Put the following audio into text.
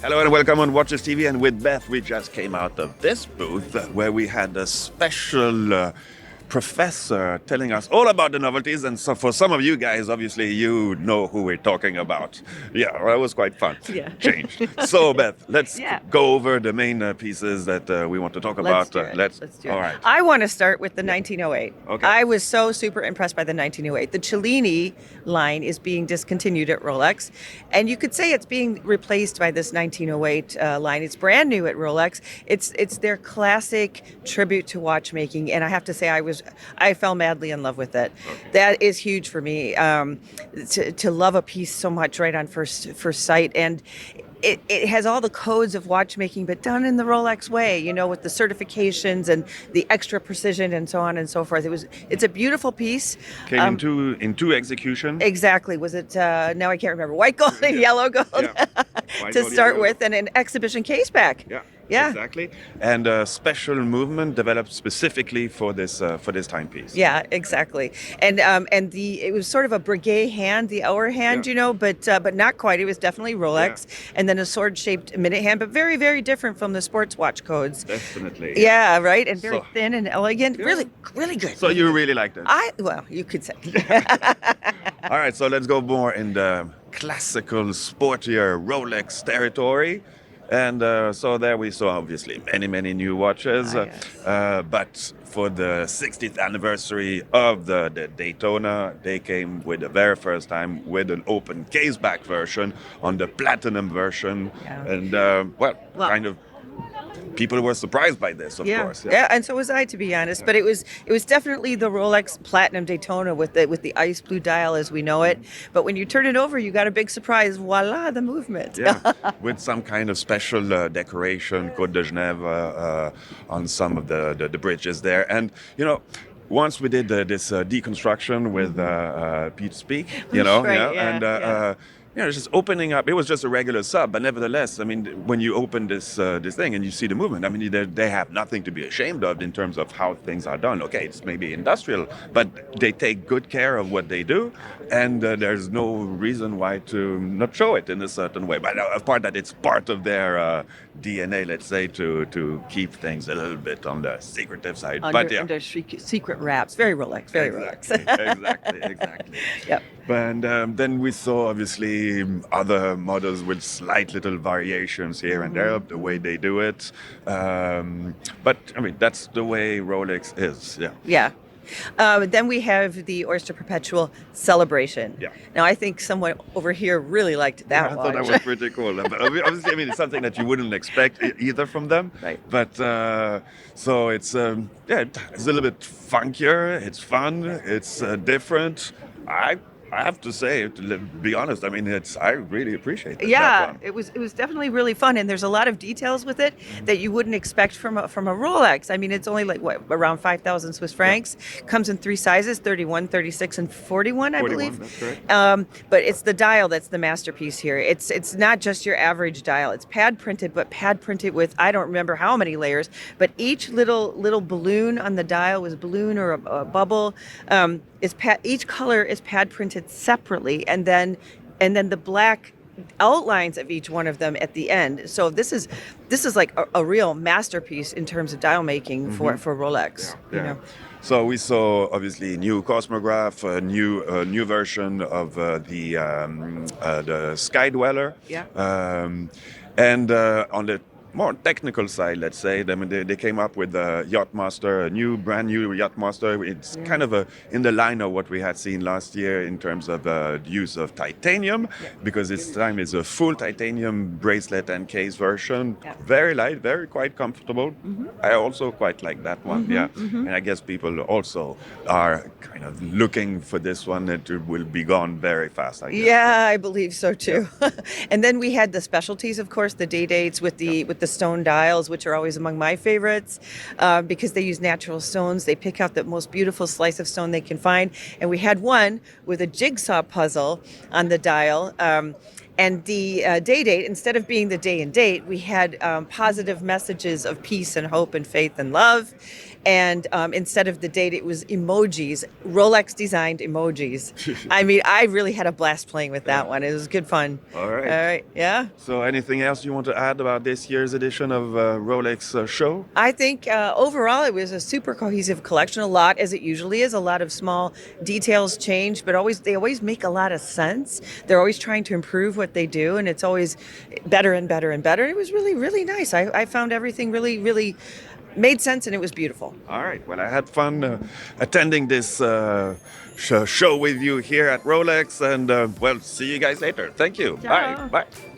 Hello and welcome on Watches TV. And with Beth, we just came out of this booth where we had a special professor telling us all about the novelties. And so for some of you guys, obviously, you know who we're talking about. Yeah, well, it was quite fun. Yeah. Changed. So, Beth, let's Yeah. go over the main pieces that we want to talk about. Let's do it. All right. I want to start with the 1908. Okay. I was so super impressed by the 1908. The Cellini line is being discontinued at Rolex, and you could say it's being replaced by this 1908 line. It's brand new at Rolex. It's their classic tribute to watchmaking, and I have to say I fell madly in love with it. Okay. That is huge for me, to love a piece so much right on first sight. And it has all the codes of watchmaking, but done in the Rolex way, with the certifications and the extra precision and so on and so forth. It's a beautiful piece. Came in two execution. Exactly. Was it, now I can't remember, white gold and yellow gold Yeah. White to gold, start yellow. with, and an exhibition case back. Yeah. Yeah. Exactly. And a special movement developed specifically for this timepiece. Yeah, exactly. And it was sort of a brigade hand, the hour hand, Yeah. but not quite. It was definitely Rolex, and then a sword-shaped minute hand, but very, very different from the sports watch codes. Definitely. Yeah, right, and very So- thin and elegant. Yeah. Really, really good. So you really liked it. Well, you could say. All right, so let's go more in the classical, sportier Rolex territory. And so there we saw obviously many new watches. Yes. But for the 60th anniversary of the Daytona, they came with the very first time with an open case back version on the platinum version. Yeah. And Well- kind of people were surprised by this, of course. Yeah, and so was I, to be honest. But it was definitely the Rolex Platinum Daytona with the ice blue dial as we know it. But when you turn it over, you got a big surprise. Voila, the movement. Yeah, with some kind of special decoration, Côte de Genève, on some of the bridges there. And, once we did this deconstruction with Pete Speak, Right, yeah, and yeah. just opening up. It was just a regular sub, but nevertheless, I mean, when you open this thing and you see the movement, I mean, they have nothing to be ashamed of in terms of how things are done. Okay, it's maybe industrial, but they take good care of what they do, and there's no reason why to not show it in a certain way. But apart that, it's part of their DNA, let's say, to keep things a little bit on the secretive side. Under secret wraps. Very Rolex, very Exactly, Rolex. exactly. Yep. And then we saw obviously other models with slight little variations here and there, the way they do it. But I mean, that's the way Rolex is. Yeah. Yeah. Then we have the Oyster Perpetual Celebration. Yeah. Now, I think someone over here really liked that I watch. thought that was pretty cool. But obviously, I mean, it's something that you wouldn't expect either from them. Right. But so it's it's a little bit funkier. It's fun. It's different. I have to say, to be honest, I mean, I really appreciate that Yeah, one. it was definitely really fun, and there's a lot of details with it that you wouldn't expect from a Rolex. I mean, it's only like around 5,000 Swiss francs. Comes in three sizes: 31, 36, and 41, I 41, believe. that's correct. But it's the dial that's the masterpiece here. It's not just your average dial. It's pad printed, but pad printed with I don't remember how many layers, but each little balloon on the dial was balloon or a bubble. Each color is pad printed separately, and then the black outlines of each one of them at the end. So this is like a real masterpiece in terms of dial making for Rolex. Yeah. So we saw obviously new Cosmograph, a new version of the Sky Dweller. Yeah. And on the more technical side, let's say, they came up with the Yachtmaster, brand new Yachtmaster. It's kind of in the line of what we had seen last year in terms of the use of titanium, because this time is a full titanium bracelet and case version. Yeah. Very light, very quite comfortable. I also quite like that one. And I guess people also are kind of looking for this one. It will be gone very fast, I guess. Yeah, I believe so too. And then we had the specialties, of course, the day dates with the stone dials, which are always among my favorites, because they use natural stones. They pick out the most beautiful slice of stone they can find. And we had one with a jigsaw puzzle on the dial. And the day date, instead of being the day and date, we had positive messages of peace and hope and faith and love. and instead of the date, it was emojis, Rolex designed emojis. I mean, I really had a blast playing with that one. It was good fun. All right. All right. Yeah. So anything else you want to add about this year's edition of Rolex show? I think overall it was a super cohesive collection. A lot, as it usually is, a lot of small details change, but they always make a lot of sense. They're always trying to improve what they do, and it's always better and better and better. It was really, really nice. I found everything really, really made sense, and it was beautiful. All right. Well, I had fun attending this show with you here at Rolex, and well, see you guys later. Thank you. Ciao. Bye. Bye.